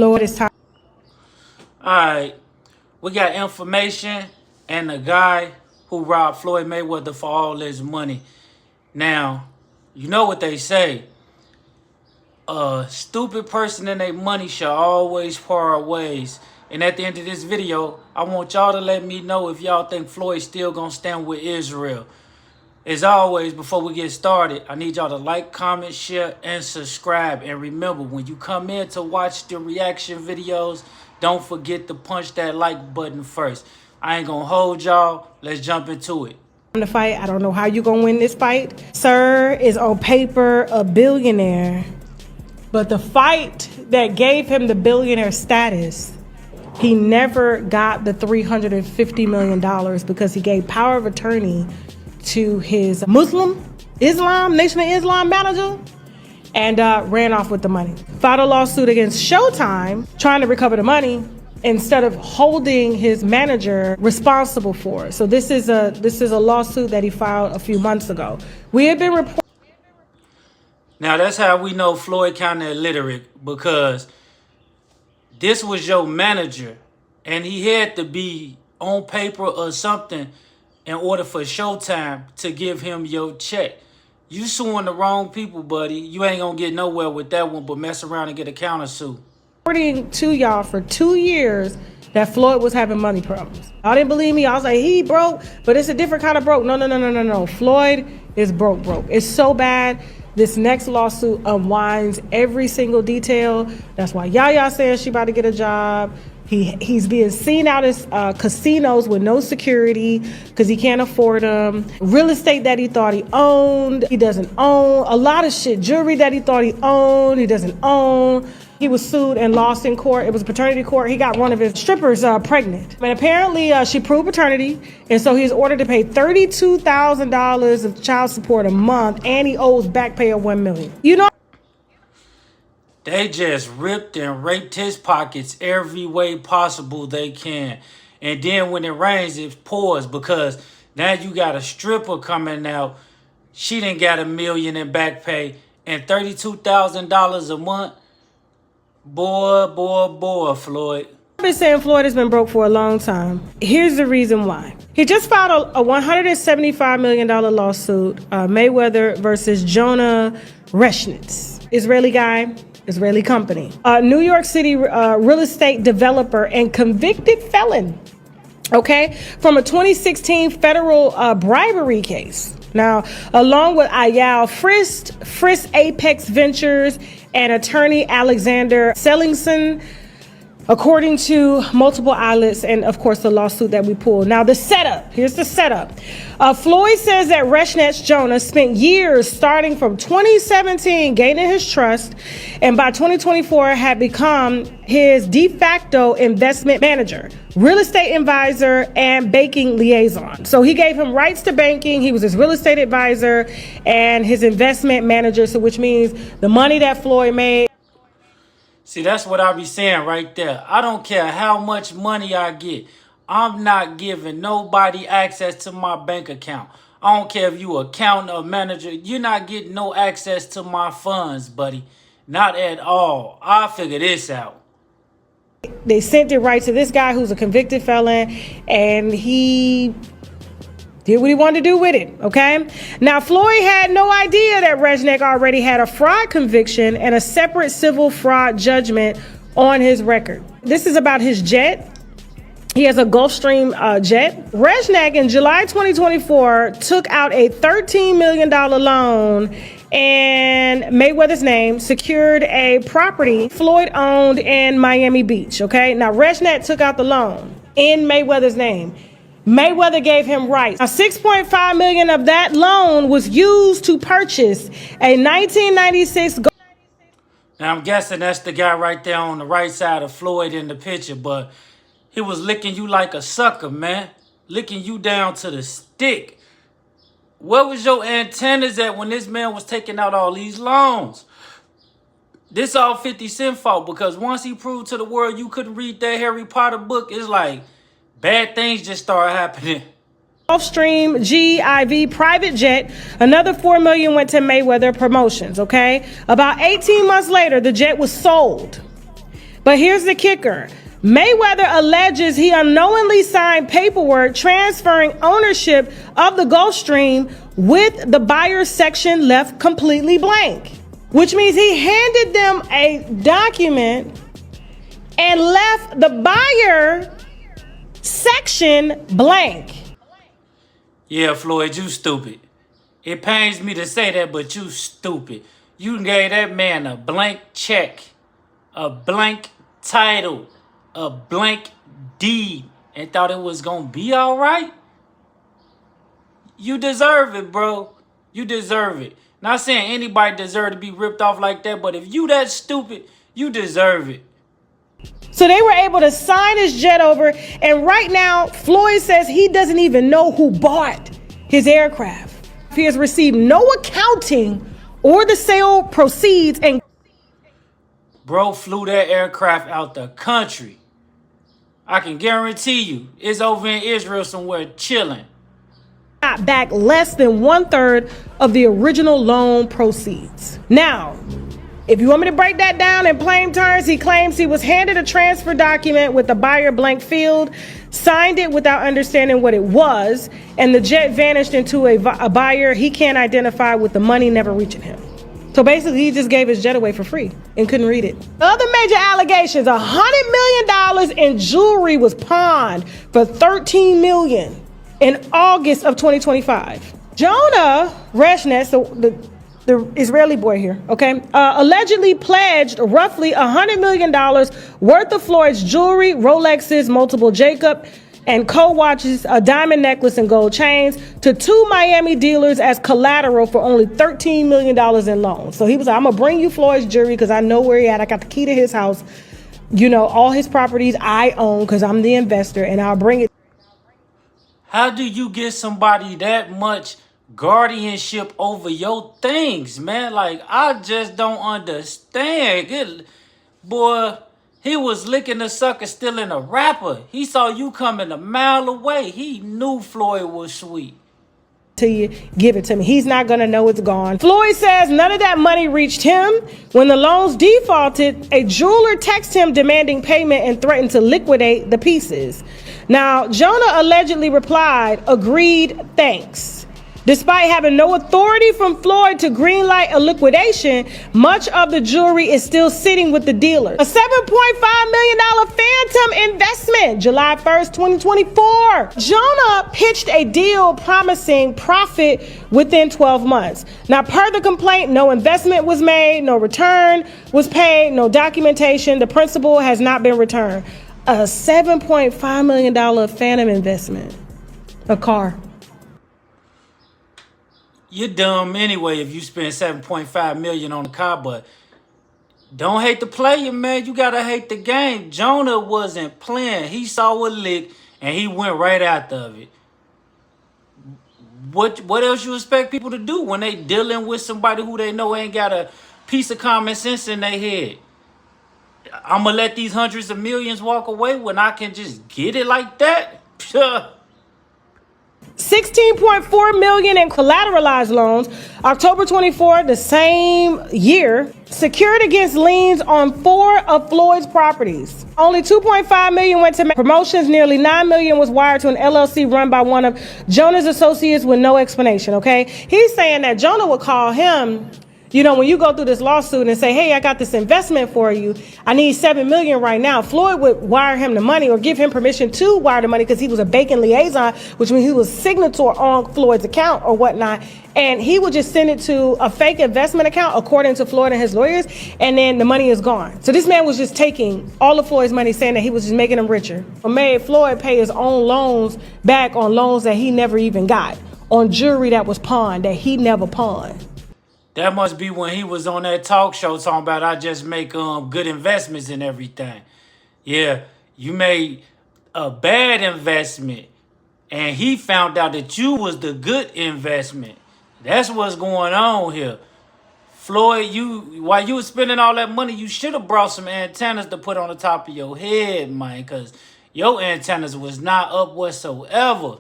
Floyd, it's time. Alright, we got information and the guy who robbed Floyd Mayweather for all his money. Now, you know what they say. A stupid person and their money shall always part ways. And at the end of this video, I want y'all to let me know if y'all think Floyd's still gonna stand with Israel. As always, before we get started, I need y'all to like, comment, share, and subscribe. And remember, when you come in to watch the reaction videos, don't forget to punch that like button first. I ain't gonna hold y'all. Let's jump into it. The fight, I don't know how you're gonna win this fight. Sir is on paper a billionaire, but the fight that gave him the billionaire status, he never got the $350 million because he gave power of attorney to his Nation of Islam manager and ran off with the money. Filed a lawsuit against Showtime trying to recover the money instead of holding his manager responsible for it. So this is a lawsuit that he filed a few months ago. We have been reporting. Now that's how we know Floyd kind of illiterate, because this was your manager and he had to be on paper or something in order for Showtime to give him your check. You suing the wrong people, buddy. You ain't gonna get nowhere with that one but mess around and get a countersuit. Reporting to y'all for 2 years that Floyd was having money problems. Y'all didn't believe me. I was like, he broke, but it's a different kind of broke. No. Floyd is broke. It's so bad. This next lawsuit unwinds every single detail. That's why Yaya says she about to get a job. He's being seen out at casinos with no security because he can't afford them. Real estate that he thought he owned, he doesn't own. A lot of shit. Jewelry that he thought he owned, he doesn't own. He was sued and lost in court. It was paternity court. He got one of his strippers pregnant. And apparently she proved paternity. And so he's ordered to pay $32,000 of child support a month. And he owes back pay of $1 million. You know, they just ripped and raped his pockets every way possible they can. And then when it rains, it pours, because now you got a stripper coming out. She done got $1 million in back pay and $32,000 a month. Boy, Floyd. I've been saying Floyd has been broke for a long time. Here's the reason why. He just filed a $175 million lawsuit, Mayweather versus Jonah Reshnitz. Israeli guy, Israeli company. New York City real estate developer and convicted felon, okay, from a 2016 federal bribery case. Now, along with Ayal Frisk Apex Ventures, and attorney Alexander Sellingson, according to multiple outlets, and of course the lawsuit that we pulled. Now the setup, here's the setup. Floyd says that Reshnitz Jonah spent years starting from 2017 gaining his trust, and by 2024 had become his de facto investment manager, real estate advisor, and banking liaison. So he gave him rights to banking. He was his real estate advisor and his investment manager. So which means the money that Floyd made. See, that's what I be saying right there. I don't care how much money I get. I'm not giving nobody access to my bank account. I don't care if you an accountant or manager. You're not getting no access to my funds, buddy. Not at all. I'll figure this out. They sent it right to this guy who's a convicted felon, and he did what he wanted to do with it, okay? Now, Floyd had no idea that Resnick already had a fraud conviction and a separate civil fraud judgment on his record. This is about his jet. He has a Gulfstream jet. Resnick in July 2024 took out a $13 million loan in Mayweather's name, secured a property Floyd owned in Miami Beach, okay? Now, Resnick took out the loan in Mayweather's name. Mayweather gave him rights. Now, $6.5 million of that loan was used to purchase a 1996. Now, I'm guessing that's the guy right there on the right side of Floyd in the picture, but he was licking you like a sucker, man. Licking you down to the stick. Where was your antennas at when this man was taking out all these loans? This all 50 Cent fault, because once he proved to the world you couldn't read that Harry Potter book, it's like bad things just started happening. Gulfstream GIV private jet. Another $4 million went to Mayweather Promotions, okay? About 18 months later, the jet was sold. But here's the kicker. Mayweather alleges he unknowingly signed paperwork transferring ownership of the Gulfstream with the buyer section left completely blank, which means he handed them a document and left the buyer section blank. Yeah, Floyd, you stupid. It pains me to say that, but you stupid. You gave that man a blank check, a blank title, a blank deed, and thought it was gonna be all right. You deserve it, bro. You deserve it. Not saying anybody deserve to be ripped off like that, but if you that stupid, you deserve it. So they were able to sign his jet over, and right now, Floyd says he doesn't even know who bought his aircraft. He has received no accounting or the sale proceeds, and Bro flew that aircraft out the country. I can guarantee you, it's over in Israel somewhere chilling. got back less than 1/3 of the original loan proceeds. Now, if you want me to break that down in plain terms, he claims he was handed a transfer document with the buyer blank field, signed it without understanding what it was, and the jet vanished into a buyer he can't identify with the money never reaching him. So basically, he just gave his jet away for free and couldn't read it. Other major allegations, $100 million in jewelry was pawned for $13 million in August of 2025. Jonah Reshnetz, the Israeli boy here, okay, allegedly pledged roughly $100 million worth of Floyd's jewelry, Rolexes, multiple Jacob and Co watches, a diamond necklace and gold chains to 2 Miami dealers as collateral for only $13 million in loans. So he was like, I'm gonna bring you Floyd's jewelry because I know where he at. I got the key to his house. You know, all his properties I own because I'm the investor, and I'll bring it. How do you get somebody that much guardianship over your things, man? Like, I just don't understand. Boy, he was licking the sucker still in a rapper. He saw you coming a mile away. He knew Floyd was sweet. To you, give it to me. He's not gonna know it's gone. Floyd says none of that money reached him. When the loans defaulted, a jeweler texted him demanding payment and threatened to liquidate the pieces. Now, Jonah allegedly replied, agreed, thanks. Despite having no authority from Floyd to greenlight a liquidation, much of the jewelry is still sitting with the dealer. A $7.5 million phantom investment, July 1st, 2024. Jonah pitched a deal promising profit within 12 months. Now, per the complaint, no investment was made, no return was paid, no documentation. The principal has not been returned. A $7.5 million phantom investment, a car. You're dumb anyway if you spend $7.5 million on a car, but don't hate the player, man. You gotta hate the game. Jonah wasn't playing. He saw a lick and he went right after it. What else you expect people to do when they dealing with somebody who they know ain't got a piece of common sense in their head? I'm gonna let these hundreds of millions walk away when I can just get it like that? $16.4 million in collateralized loans, October 24, the same year, secured against liens on 4 of Floyd's properties. Only $2.5 million went to promotions. Nearly $9 million was wired to an LLC run by one of Jonah's associates with no explanation, okay? He's saying that Jonah would call him, you know, when you go through this lawsuit and say, hey, I got this investment for you. I need $7 million right now. Floyd would wire him the money or give him permission to wire the money because he was a banking liaison, which means he was signator on Floyd's account or whatnot. And he would just send it to a fake investment account, according to Floyd and his lawyers, and then the money is gone. So this man was just taking all of Floyd's money, saying that he was just making him richer. Made Floyd pay his own loans back on loans that he never even got, on jewelry that was pawned, that he never pawned. That must be when he was on that talk show talking about I just make good investments and everything. Yeah, you made a bad investment and he found out that you was the good investment. That's what's going on here. Floyd, while you was spending all that money, you should have brought some antennas to put on the top of your head, man, because your antennas was not up whatsoever.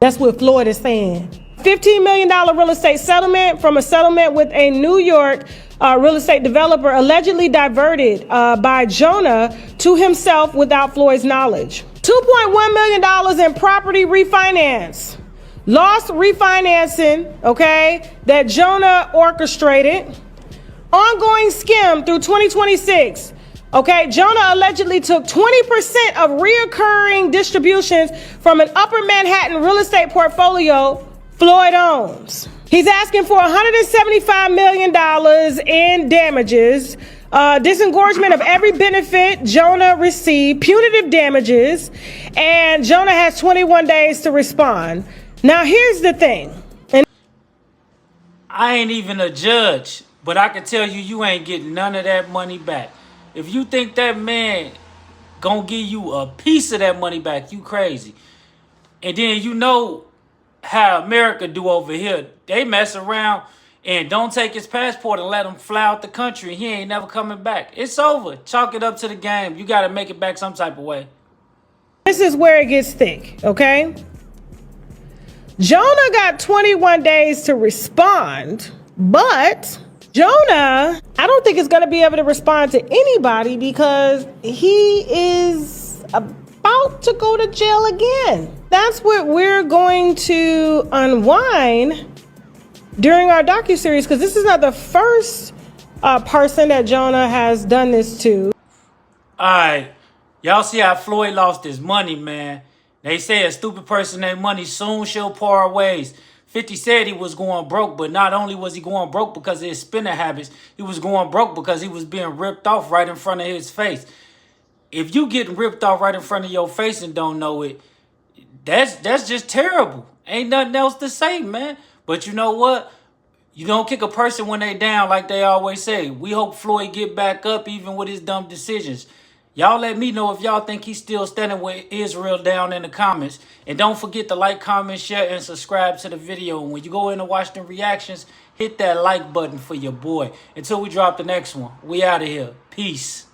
That's what Floyd is saying. $15 million real estate settlement from a settlement with a New York real estate developer allegedly diverted by Jonah to himself without Floyd's knowledge. $2.1 million in property refinance. Lost refinancing, okay, that Jonah orchestrated. Ongoing skim through 2026. Okay, Jonah allegedly took 20% of reoccurring distributions from an Upper Manhattan real estate portfolio Floyd owns. He's asking for $175 million in damages, disengorgement of every benefit Jonah received, punitive damages, and Jonah has 21 days to respond. Now, here's the thing. I ain't even a judge, but I can tell you, you ain't getting none of that money back. If you think that man gonna give you a piece of that money back, you crazy. And then you know how America do over here. They mess around and don't take his passport and let him fly out the country. He ain't never coming back. It's over. Chalk it up to the game. You got to make it back some type of way. This is where it gets thick, okay? Jonah got 21 days to respond, but Jonah, I don't think is going to be able to respond to anybody because he is about to go to jail again. That's what we're going to unwind during our docuseries, because this is not the first person that Jonah has done this to. All right. Y'all see how Floyd lost his money, man. They say a stupid person named money soon shall part ways. 50 said he was going broke, but not only was he going broke because of his spending habits, he was going broke because he was being ripped off right in front of his face. If you getting ripped off right in front of your face and don't know it, that's just terrible. Ain't nothing else to say, man. But you know what? You don't kick a person when they down, like they always say. We hope Floyd get back up even with his dumb decisions. Y'all let me know if y'all think he's still standing with Israel down in the comments. And don't forget to like, comment, share, and subscribe to the video. And when you go in and watch the reactions, hit that like button for your boy. Until we drop the next one, we out of here. Peace.